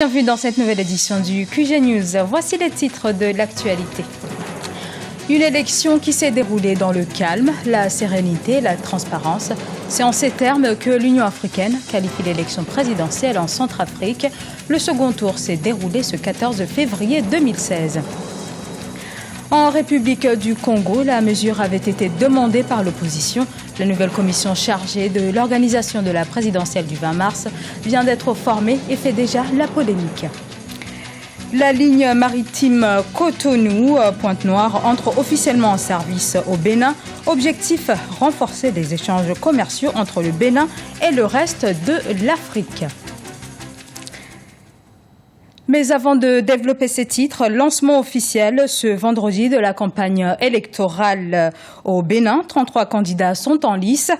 Bienvenue dans cette nouvelle édition du QG News. Voici les titres de l'actualité. Une élection qui s'est déroulée dans le calme, la sérénité, la transparence. C'est en ces termes que l'Union africaine qualifie l'élection présidentielle en Centrafrique. Le second tour s'est déroulé ce 14 février 2016. En République du Congo, la mesure avait été demandée par l'opposition. La nouvelle commission chargée de l'organisation de la présidentielle du 20 mars vient d'être formée et fait déjà la polémique. La ligne maritime Cotonou-Pointe-Noire entre officiellement en service au Bénin. Objectif, renforcer les échanges commerciaux entre le Bénin et le reste de l'Afrique. Mais avant de développer ces titres, lancement officiel ce vendredi de la campagne électorale au Bénin. 33 candidats sont en lice.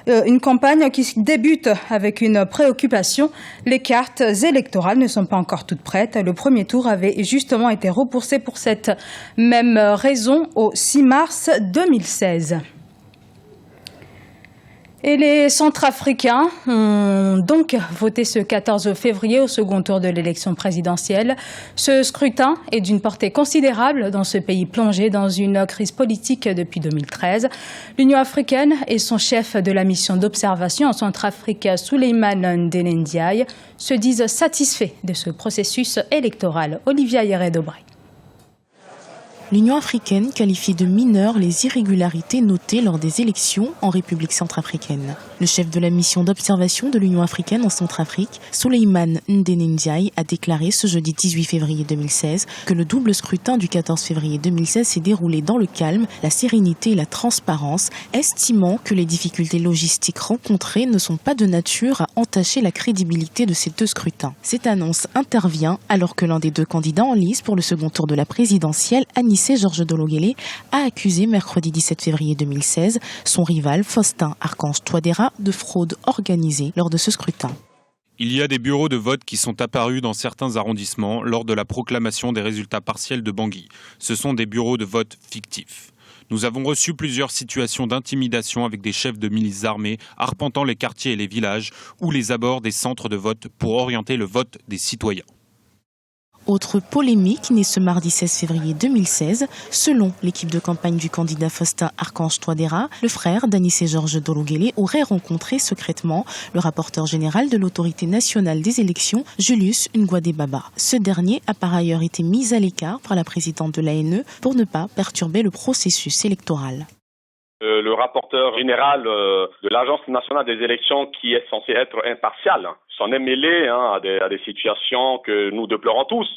Une campagne qui débute avec une préoccupation. Les cartes électorales ne sont pas encore toutes prêtes. Le premier tour avait justement été repoussé pour cette même raison au 6 mars 2016. Et les Centrafricains ont donc voté ce 14 février au second tour de l'élection présidentielle. Ce scrutin est d'une portée considérable dans ce pays plongé dans une crise politique depuis 2013. L'Union africaine et son chef de la mission d'observation en Centrafrique, Souleymane Ndéné Ndiaye, se disent satisfaits de ce processus électoral. Olivia Yere-Dobré. L'Union africaine qualifie de mineures les irrégularités notées lors des élections en République centrafricaine. Le chef de la mission d'observation de l'Union africaine en Centrafrique, Souleymane Ndéné Ndiaye, a déclaré ce jeudi 18 février 2016 que le double scrutin du 14 février 2016 s'est déroulé dans le calme, la sérénité et la transparence, estimant que les difficultés logistiques rencontrées ne sont pas de nature à entacher la crédibilité de ces deux scrutins. Cette annonce intervient alors que l'un des deux candidats en lice pour le second tour de la présidentielle, Georges Dologele, a accusé mercredi 17 février 2016 son rival Faustin Archange Touadéra de fraude organisée lors de ce scrutin. Il y a des bureaux de vote qui sont apparus dans certains arrondissements lors de la proclamation des résultats partiels de Bangui. Ce sont des bureaux de vote fictifs. Nous avons reçu plusieurs situations d'intimidation avec des chefs de milices armées arpentant les quartiers et les villages ou les abords des centres de vote pour orienter le vote des citoyens. Autre polémique née ce mardi 16 février 2016, selon l'équipe de campagne du candidat Faustin Archange Touadéra, le frère d'Anissé Georges Dologele aurait rencontré secrètement le rapporteur général de l'autorité nationale des élections, Julius Ngouadé-Baba. Ce dernier a par ailleurs été mis à l'écart par la présidente de l'ANE pour ne pas perturber le processus électoral. Le rapporteur général de l'Agence nationale des élections, qui est censé être impartial, s'en est mêlé à des situations que nous déplorons tous.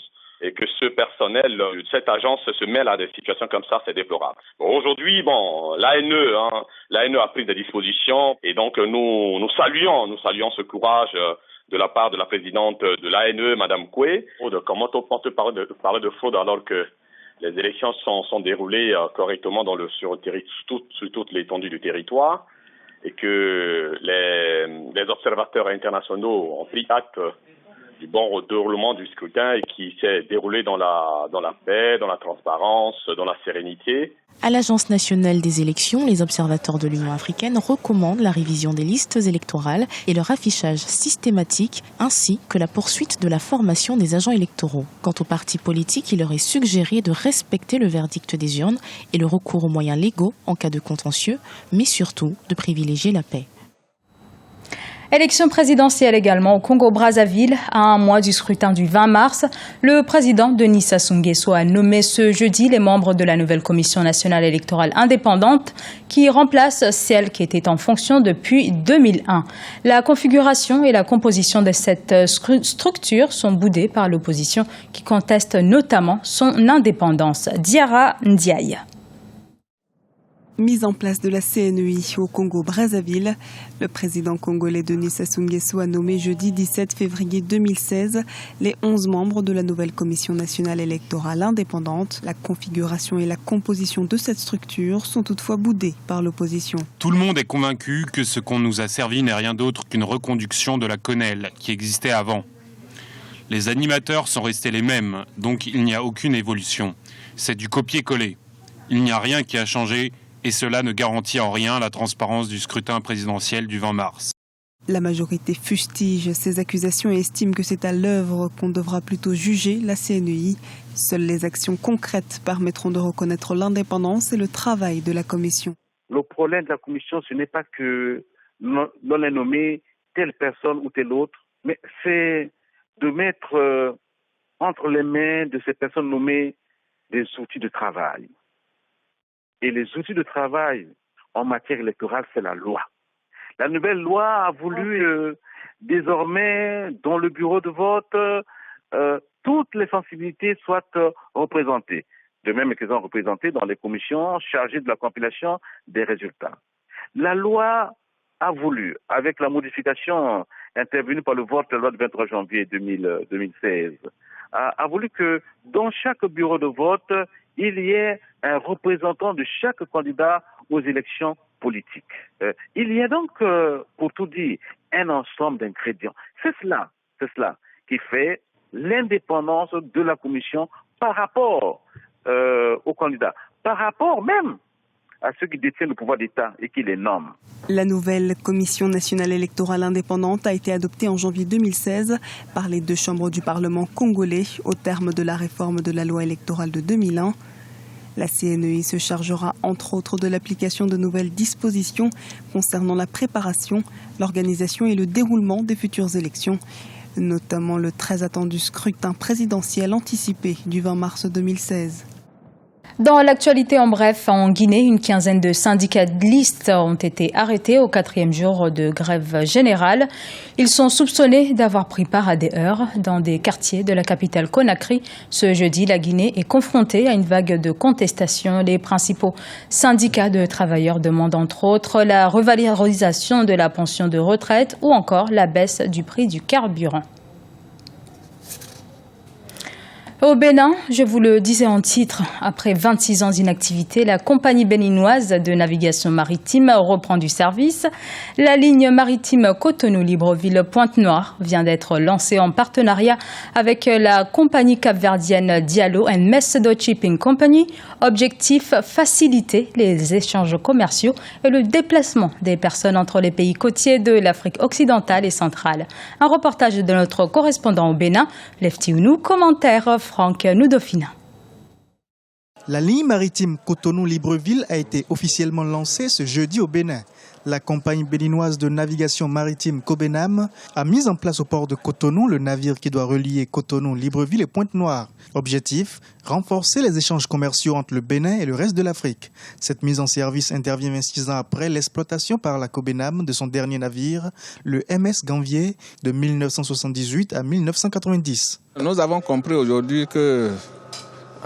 Et que ce personnel de cette agence se mêle à des situations comme ça, c'est déplorable. Aujourd'hui, l'ANE a pris des dispositions et donc nous saluons ce courage de la part de la présidente de l'ANE, Madame Koué. Comment on peut parler de fraude alors que les élections sont déroulées correctement sur toute l'étendue du territoire et que les observateurs internationaux ont pris acte du bon déroulement du scrutin et qui s'est déroulé dans la paix, dans la transparence, dans la sérénité. À l'Agence nationale des élections, les observateurs de l'Union africaine recommandent la révision des listes électorales et leur affichage systématique, ainsi que la poursuite de la formation des agents électoraux. Quant aux partis politiques, il leur est suggéré de respecter le verdict des urnes et le recours aux moyens légaux en cas de contentieux, mais surtout de privilégier la paix. Élection présidentielle également au Congo-Brazzaville, à un mois du scrutin du 20 mars. Le président Denis Sassou Nguesso a nommé ce jeudi les membres de la nouvelle commission nationale électorale indépendante qui remplace celle qui était en fonction depuis 2001. La configuration et la composition de cette structure sont boudées par l'opposition qui conteste notamment son indépendance. Diarra Ndiaye. Mise en place de la CNEI au Congo-Brazzaville, le président congolais Denis Sassou Nguesso a nommé jeudi 17 février 2016 les 11 membres de la nouvelle commission nationale électorale indépendante. La configuration et la composition de cette structure sont toutefois boudées par l'opposition. Tout le monde est convaincu que ce qu'on nous a servi n'est rien d'autre qu'une reconduction de la CONEL qui existait avant. Les animateurs sont restés les mêmes, donc il n'y a aucune évolution. C'est du copier-coller. Il n'y a rien qui a changé. Et cela ne garantit en rien la transparence du scrutin présidentiel du 20 mars. La majorité fustige ces accusations et estime que c'est à l'œuvre qu'on devra plutôt juger la CNEI. Seules les actions concrètes permettront de reconnaître l'indépendance et le travail de la commission. Le problème de la commission, ce n'est pas que l'on ait nommé telle personne ou telle autre, mais c'est de mettre entre les mains de ces personnes nommées des outils de travail. Et les outils de travail en matière électorale, c'est la loi. La nouvelle loi a voulu désormais, dans le bureau de vote, toutes les sensibilités soient représentées. De même qu'elles sont représentées dans les commissions chargées de la compilation des résultats. La loi a voulu, avec la modification intervenue par le vote de la loi du 23 janvier 2016, a voulu que dans chaque bureau de vote, il y ait un représentant de chaque candidat aux élections politiques. Il y a donc, pour tout dire, un ensemble d'ingrédients. C'est cela qui fait l'indépendance de la commission par rapport aux candidats, par rapport même à ceux qui détiennent le pouvoir d'État et qui les nomment. La nouvelle Commission nationale électorale indépendante a été adoptée en janvier 2016 par les 2 chambres du Parlement congolais au terme de la réforme de la loi électorale de 2001. La CNEI se chargera entre autres de l'application de nouvelles dispositions concernant la préparation, l'organisation et le déroulement des futures élections, notamment le très attendu scrutin présidentiel anticipé du 20 mars 2016. Dans l'actualité en bref, en Guinée, une quinzaine de syndicalistes ont été arrêtés au 4e jour de grève générale. Ils sont soupçonnés d'avoir pris part à des heurts dans des quartiers de la capitale Conakry. Ce jeudi, la Guinée est confrontée à une vague de contestation. Les principaux syndicats de travailleurs demandent entre autres la revalorisation de la pension de retraite ou encore la baisse du prix du carburant. Au Bénin, je vous le disais en titre, après 26 ans d'inactivité, la compagnie béninoise de navigation maritime reprend du service. La ligne maritime Cotonou-Libreville-Pointe-Noire vient d'être lancée en partenariat avec la compagnie capverdienne Diallo & Messedo Shipping Company. Objectif, faciliter les échanges commerciaux et le déplacement des personnes entre les pays côtiers de l'Afrique occidentale et centrale. Un reportage de notre correspondant au Bénin, Lefty Ounou, commentaire Franck Noudofina. La ligne maritime Cotonou-Libreville a été officiellement lancée ce jeudi au Bénin. La compagnie béninoise de navigation maritime Cobenam a mis en place au port de Cotonou le navire qui doit relier Cotonou, Libreville et Pointe-Noire. Objectif, renforcer les échanges commerciaux entre le Bénin et le reste de l'Afrique. Cette mise en service intervient 26 ans après l'exploitation par la Cobenam de son dernier navire, le MS Ganvier, de 1978 à 1990. Nous avons compris aujourd'hui que,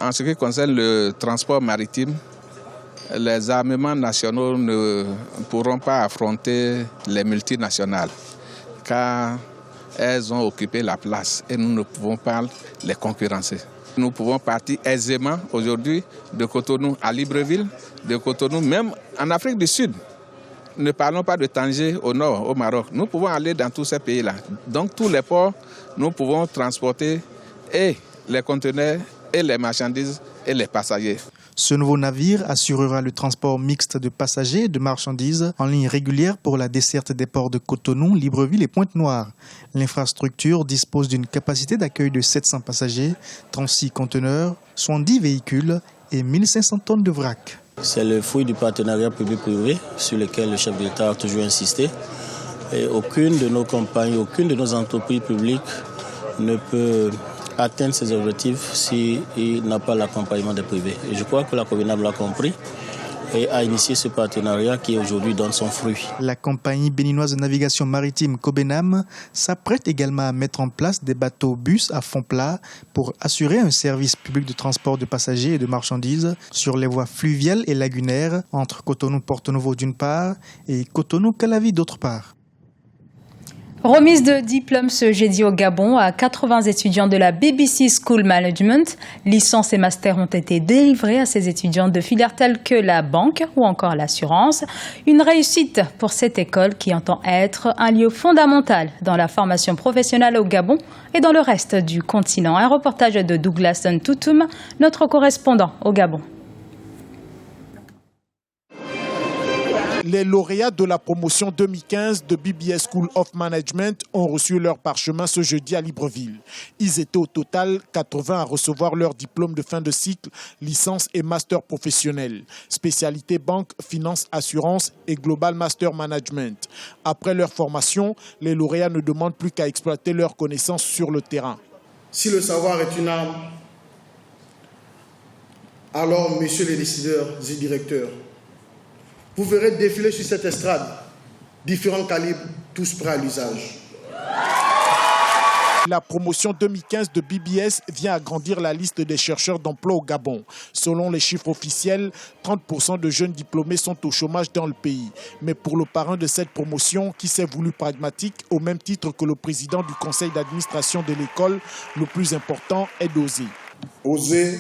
en ce qui concerne le transport maritime, les armements nationaux ne pourront pas affronter les multinationales car elles ont occupé la place et nous ne pouvons pas les concurrencer. Nous pouvons partir aisément aujourd'hui de Cotonou à Libreville, de Cotonou même en Afrique du Sud. Ne parlons pas de Tanger au nord, au Maroc. Nous pouvons aller dans tous ces pays-là. Donc tous les ports, nous pouvons transporter et les conteneurs et les marchandises et les passagers. Ce nouveau navire assurera le transport mixte de passagers et de marchandises en ligne régulière pour la desserte des ports de Cotonou, Libreville et Pointe-Noire. L'infrastructure dispose d'une capacité d'accueil de 700 passagers, 36 conteneurs, 70 véhicules et 1500 tonnes de vrac. C'est le fruit du partenariat public-privé sur lequel le chef de l'État a toujours insisté. Et aucune de nos compagnies, aucune de nos entreprises publiques ne peut atteindre ses objectifs s'il n'a pas l'accompagnement des privés. Et je crois que la Cobenam l'a compris et a initié ce partenariat qui aujourd'hui donne son fruit. La compagnie béninoise de navigation maritime Cobenam s'apprête également à mettre en place des bateaux-bus à fond plat pour assurer un service public de transport de passagers et de marchandises sur les voies fluviales et lagunaires entre Cotonou-Porto Novo d'une part et Cotonou-Calavi d'autre part. Remise de diplôme ce jeudi au Gabon à 80 étudiants de la BBC School Management. Licences et masters ont été délivrés à ces étudiants de filières telles que la banque ou encore l'assurance. Une réussite pour cette école qui entend être un lieu fondamental dans la formation professionnelle au Gabon et dans le reste du continent. Un reportage de Douglas Ntoutoum, notre correspondant au Gabon. Les lauréats de la promotion 2015 de BBS School of Management ont reçu leur parchemin ce jeudi à Libreville. Ils étaient au total 80 à recevoir leur diplôme de fin de cycle, licence et master professionnel, spécialité banque, finance, assurance et global master management. Après leur formation, les lauréats ne demandent plus qu'à exploiter leurs connaissances sur le terrain. Si le savoir est une arme, alors, messieurs les décideurs et directeurs, vous verrez défiler sur cette estrade différents calibres, tous prêts à l'usage. La promotion 2015 de BBS vient agrandir la liste des chercheurs d'emploi au Gabon. Selon les chiffres officiels, 30% de jeunes diplômés sont au chômage dans le pays. Mais pour le parrain de cette promotion, qui s'est voulu pragmatique, au même titre que le président du conseil d'administration de l'école, le plus important est d'oser. Oser,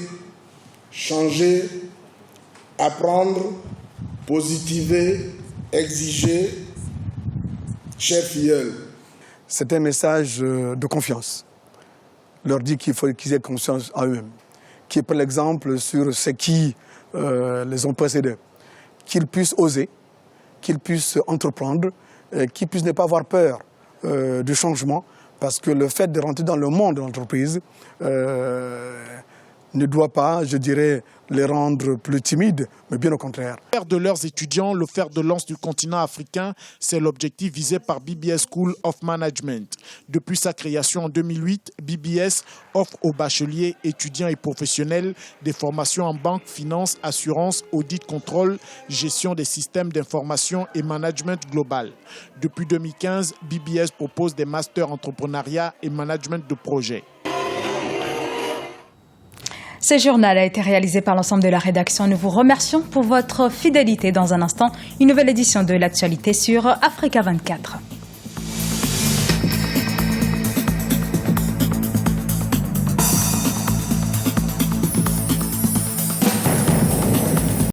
changer, apprendre, positiver, exiger, chers filleuls. C'est un message de confiance. Leur dit qu'il faut qu'ils aient confiance en eux-mêmes, qui prennent l'exemple sur ce qui les ont précédés, qu'ils puissent oser, qu'ils puissent entreprendre, qu'ils puissent ne pas avoir peur du changement, parce que le fait de rentrer dans le monde de l'entreprise ne doit pas, je dirais, les rendre plus timides, mais bien au contraire. Faire de leurs étudiants le fer de lance du continent africain, c'est l'objectif visé par BBS School of Management. Depuis sa création en 2008, BBS offre aux bacheliers, étudiants et professionnels des formations en banque, finance, assurance, audit, contrôle, gestion des systèmes d'information et management global. Depuis 2015, BBS propose des masters entrepreneuriat et management de projets. Ce journal a été réalisé par l'ensemble de la rédaction. Nous vous remercions pour votre fidélité. Dans un instant, une nouvelle édition de l'actualité sur Africa 24.